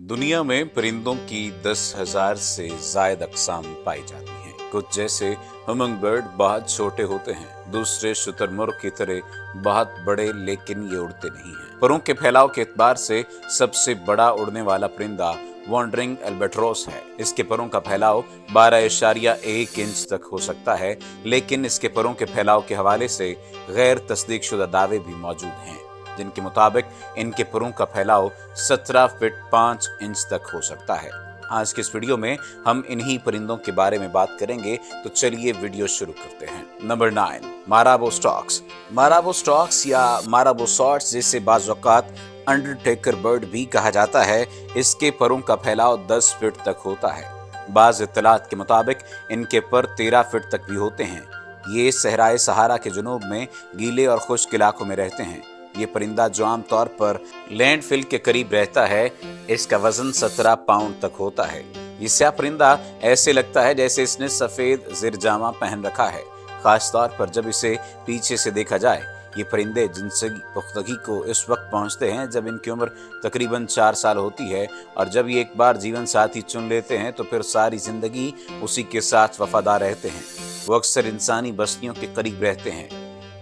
दुनिया में परिंदों की 10,000 से ज्यादा अक़साम पाई जाती हैं। कुछ जैसे हमिंग बर्ड बहुत छोटे होते हैं, दूसरे शुतुरमुर्ग की तरह बहुत बड़े, लेकिन ये उड़ते नहीं हैं। परों के फैलाव के एतबार से सबसे बड़ा उड़ने वाला परिंदा वॉन्डरिंग एल्बाट्रोस है। इसके परों का फैलाव 12.1 इंच तक हो सकता है, लेकिन इसके परों के फैलाव के हवाले से गैर तस्दीक शुदा दावे भी मौजूद हैं, जिनके मुताबिक इनके परों का फैलाव 17 फीट 5 इंच तक हो सकता है। आज के इस वीडियो में हम इन्हीं परिंदों के बारे में बात करेंगे, तो चलिए वीडियो शुरू करते हैं। Number 9, marabou storks. Marabou storks या माराबो सॉर्ट्स, जिसे बाज़ औक़ात अंडरटेकर बर्ड भी कहा जाता है, इसके परों का फैलाव 10 फीट तक होता है। बाज़ इत्तलात के मुताबिक इनके पर 13 फीट तक भी होते हैं। ये सहराए सहारा के जुनूब में गीले और खुश्क इलाकों में रहते हैं। ये परिंदा, जो आमतौर पर लैंडफिल के करीब रहता है, इसका वजन 17 पाउंड तक होता है। ये स्याह परिंदा ऐसे लगता है जैसे इसने सफेद ज़िरजामा पहन रखा है, खास तौर पर जब इसे पीछे से देखा जाए। ये परिंदे जिनसी पुख्तगी को इस वक्त पहुंचते हैं जब इनकी उम्र तकरीबन 4 साल होती है, और जब ये एक बार जीवन साथी चुन लेते हैं तो फिर सारी जिंदगी उसी के साथ वफादार रहते हैं। वो अक्सर इंसानी बस्तियों के करीब रहते हैं।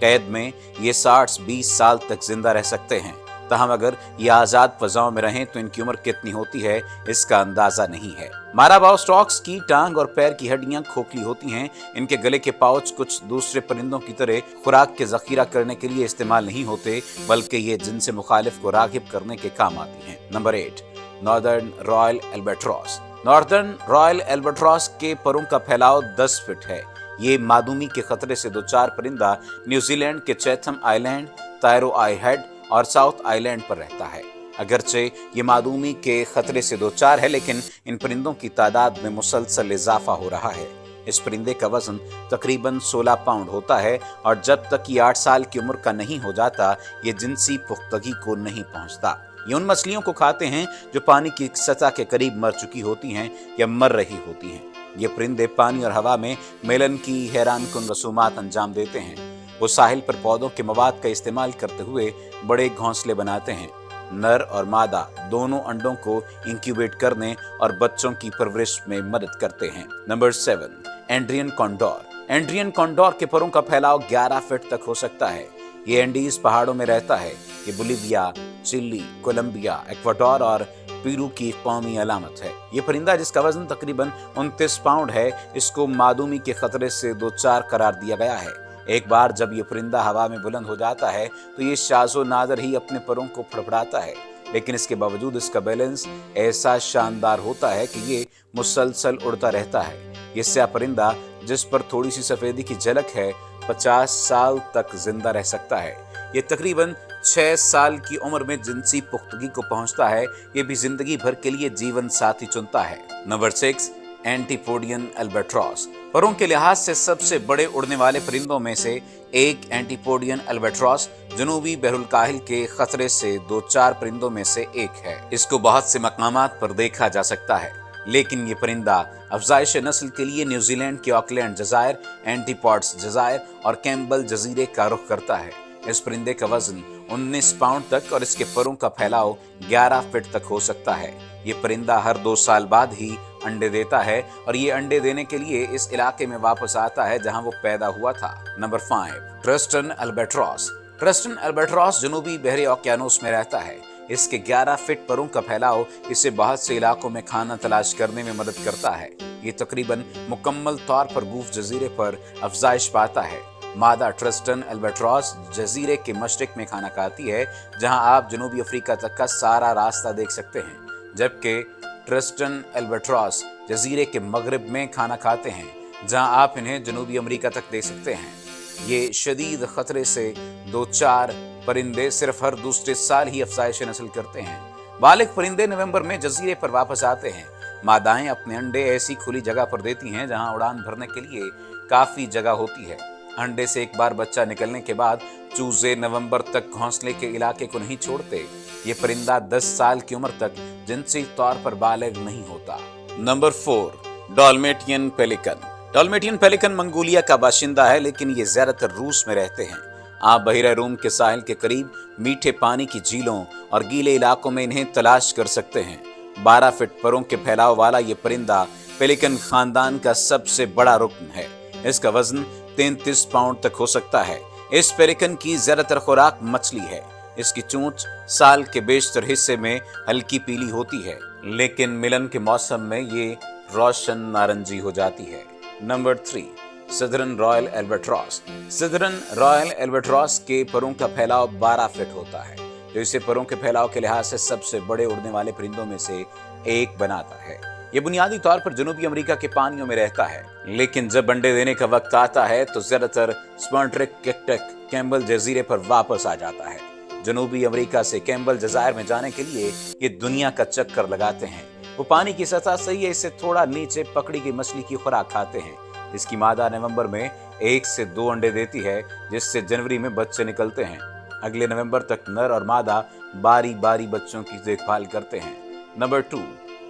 कैद में ये 60-20 साल तक जिंदा रह सकते हैं। तहम अगर ये आज़ाद फजाओं में रहें तो इनकी उम्र कितनी होती है, इसका अंदाजा नहीं है। माराबो स्टॉक्स की टांग और पैर की हड्डियां खोखली होती हैं। इनके गले के पाउच कुछ दूसरे परिंदों की तरह खुराक के जखीरा करने के लिए इस्तेमाल नहीं होते, बल्कि ये जिनसे मुखालिफ को रागिब करने के काम आती हैं। Number 8, northern royal albatross. Northern royal albatross के परों का फैलाव 10 फीट है। ये मादूमी के खतरे से 2-4 परिंदा न्यूजीलैंड के चैथम आइलैंड, तायरो आई हेड और साउथ आइलैंड पर रहता है। अगरचे ये मादूमी के खतरे से 2-4 है, लेकिन इन परिंदों की तादाद में मुसलसल इजाफा हो रहा है। इस परिंदे का वजन तकरीबन 16 पाउंड होता है, और जब तक ये 8 साल की उम्र का नहीं हो जाता, ये जिनसी पुख्तगी को नहीं पहुंचता। ये उन मछलियों को खाते हैं जो पानी की सतह के करीब मर चुकी होती हैं या मर रही होती हैं। ये परिंदे पानी और हवा में मेलन की हैरान कुन रसूमात अंजाम देते हैं। वो साहिल पर पौधों के मवाद का इस्तेमाल करते हुए बड़े घोंसले बनाते हैं। नर और मादा दोनों अंडों को इंक्यूबेट करने और बच्चों की परवरिश में मदद करते हैं। Number 7, Adrian condor. Adrian condor के परों का फैलाव 11 फीट तक हो सकता है। ये एंडीज पहाड़ों में रहता है। ये बोलिविया, चिली, कोलंबिया, इक्वाडोर और पेरू की कौमी अलामत है। ये परिंदा, जिसका वजन तकरीबन 29 पाउंड है, इसको मादूमी के खतरे से 2-4 करार दिया गया है। एक बार जब ये परिंदा हवा में बुलंद हो जाता है तो ये शाज़ो नादर ही अपने परों को फड़फड़ाता है, लेकिन इसके बावजूद इसका बैलेंस ऐसा शानदार होता है कि ये मुसलसल उड़ता रहता है। ये स्याह परिंदा, जिस पर थोड़ी सी सफेदी की झलक है, 50 साल तक जिंदा रह सकता है। ये तकरीबन 6 साल की उम्र में जिनसी पुख्तगी को पहुंचता है। ये भी जिंदगी भर के लिए जीवन साथी चुनता है। Number 6, Antipodean albatross. परों के लिहाज से सबसे बड़े उड़ने वाले परिंदों में से एक एंटीपोडियन एल्बाट्रॉस जनूबी बहरुल-काहिल के खतरे से 2-4 परिंदों में से एक है। इसको बहुत से मकामात पर देखा जा सकता है, लेकिन ये परिंदा अफजाइश नस्ल के लिए न्यूजीलैंड के ऑकलैंड जजायर, एंटीपॉड्स जजायर और कैम्बल जजीरे का रुख करता है। इस परिंदे का वजन 19 पाउंड तक और इसके परों का फैलाव 11 फीट तक हो सकता है। ये परिंदा हर 2 साल बाद ही अंडे देता है, और ये अंडे देने के लिए इस इलाके में वापस आता है जहां वो पैदा हुआ था। Number 5, Tristan albatross. Tristan albatross जनूबी बहरे ओकियानोस में रहता है। इसके 11 फीट परों का फैलाव इसे बहुत से इलाकों में खाना तलाश करने में मदद करता है। ये तकरीबन मुकम्मल तौर पर गूफ जजीरे पर अफजाइश पाता है। मादा ट्रिस्टन एल्बाट्रॉस जजीरे के मशरिक में खाना खाती है, जहां आप जनूबी अफ्रीका तक का सारा रास्ता देख सकते हैं, जबकि ट्रिस्टन एल्बाट्रॉस जजीरे के मगरिब में खाना खाते हैं, जहां आप इन्हें जनूबी अमेरिका तक देख सकते हैं। ये शदीद खतरे से 2-4 परिंदे सिर्फ हर दूसरे साल ही अफजाइश नस्ल करते हैं। बालिग परिंदे नवंबर में जजीरे पर वापस आते हैं। मादाएं अपने अंडे ऐसी खुली जगह पर देती हैं जहां उड़ान भरने के लिए काफी जगह होती है। अंडे से एक बार बच्चा निकलने के बाद चूजे नवंबर तक घोंसले के इलाके को नहीं छोड़ते। ये परिंदा 10 साल की उम्र तक जिनसी तौर पर बालिग नहीं होता। Number 4, Dalmatian pelican. Dalmatian pelican Mongolia का बाशिंदा है, लेकिन ये ज्यादातर रूस में रहते हैं। आप बहिरा रूम के साहिल के करीब मीठे पानी की झीलों और गीले इलाकों में इन्हें तलाश कर सकते हैं। 12 फीट परों के फैलाव वाला ये परिंदा पेलिकन खानदान का सबसे बड़ा रुकन है। इसका वजन 33 पाउंड तक हो सकता है। इस पेलिकन की ज्यादातर खुराक मछली है। इसकी चोंच साल के बेशतर हिस्से में हल्की पीली होती है, लेकिन मिलन के मौसम में ये रोशन नारंगी हो जाती है। Number 3, southern royal albatross. Southern royal albatross के परों का फैलाव 12 फीट होता है, जो इसे परों के फैलाव के लिहाज से सबसे बड़े उड़ने वाले परिंदों में से एक बनाता है। ये बुनियादी तौर पर जनूबी अमेरिका के पानियों में रहता है, लेकिन जब अंडे देने का वक्त आता है तो ज्यादातर स्पॉन्ट्रिक कैम्बल जजीरे पर वापस आ जाता है। जनूबी अमेरिका से कैम्बल जजायर में जाने के लिए ये दुनिया का चक्कर लगाते हैं। वो पानी की सतह से ही इससे थोड़ा नीचे पकड़ी गई मछली की खुराक खाते हैं। इसकी मादा नवंबर में 1 से 2 अंडे देती है, जिससे जनवरी में बच्चे निकलते हैं। अगले नवंबर तक नर और मादा बारी बारी बच्चों की देखभाल करते हैं। Number 2,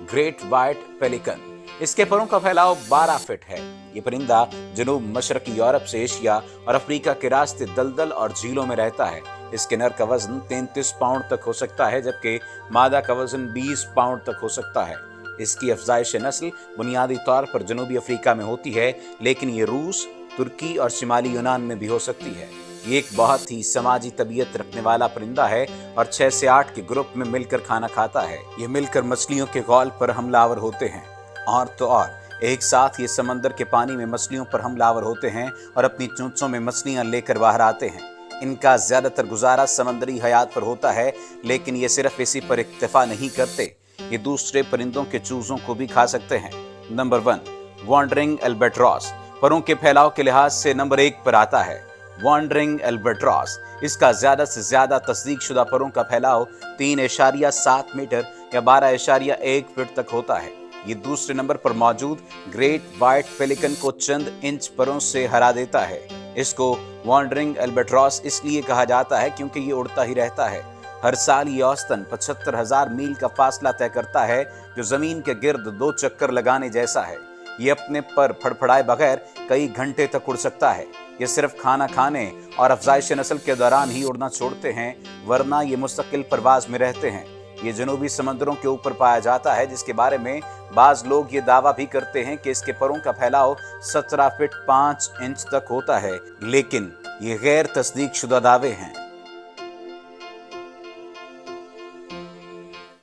great white pelican. इसके परों का फैलाव 12 फीट है। ये परिंदा जनूब मशरकी यूरोप से एशिया और अफ्रीका के रास्ते दलदल और झीलों में रहता है। इसके नर का वजन 33 पाउंड तक हो सकता है, जबकि मादा का वजन 20 पाउंड तक हो सकता है। इसकी अफजाइश नस्ल बुनियादी तौर पर जनूबी अफ्रीका में होती है, लेकिन ये रूस, तुर्की और शिमाली यूनान में भी हो सकती है। ये एक बहुत ही समाजी तबीयत रखने वाला परिंदा है और 6 से 8 के ग्रुप में मिलकर खाना खाता है। ये मिलकर मछलियों के गौल पर हमलावर होते हैं। और तो और एक साथ ये समंदर के पानी में मछलियों पर हमलावर होते हैं और अपनी चोंचों में मछलियां लेकर बाहर आते हैं। इनका ज्यादातर गुजारा समंदरी हयात पर होता है, लेकिन ये सिर्फ इसी पर इक्तफा नहीं करते, ये दूसरे परिंदों के चूजों को भी खा सकते हैं। Number 1, wandering albatross. परों के फैलाव के लिहाज से नंबर 1 पर आता है वॉन्डरिंग एल्बाट्रॉस। इसका ज्यादा से ज्यादा तस्दीक शुदा परों का फैलाव 3.7 मीटर या 12.1 फीट तक होता है। ये दूसरे नंबर पर मौजूद ग्रेट व्हाइट पेलिकन को चंद इंच परों से हरा देता है। इसको वॉन्डरिंग एल्बाट्रॉस इसलिए कहा जाता है क्योंकि ये उड़ता ही रहता है। हर साल ये औसतन 75,000 मील का फासला तय करता है, जो जमीन के गिर्द 2 चक्कर लगाने जैसा है। ये अपने पर फड़फड़ाए बगैर कई घंटे तक उड़ सकता है। ये सिर्फ खाना खाने और अफजाइश नस्ल के दौरान ही उड़ना छोड़ते हैं, वरना ये मुस्तकिल परवाज में रहते हैं। ये जनूबी समंदरों के ऊपर पाया जाता है, जिसके बारे में बाज लोग ये दावा भी करते हैं कि इसके परों का फैलाव 17 फीट 5 इंच तक होता है, लेकिन ये गैर तस्दीक शुदा दावे हैं।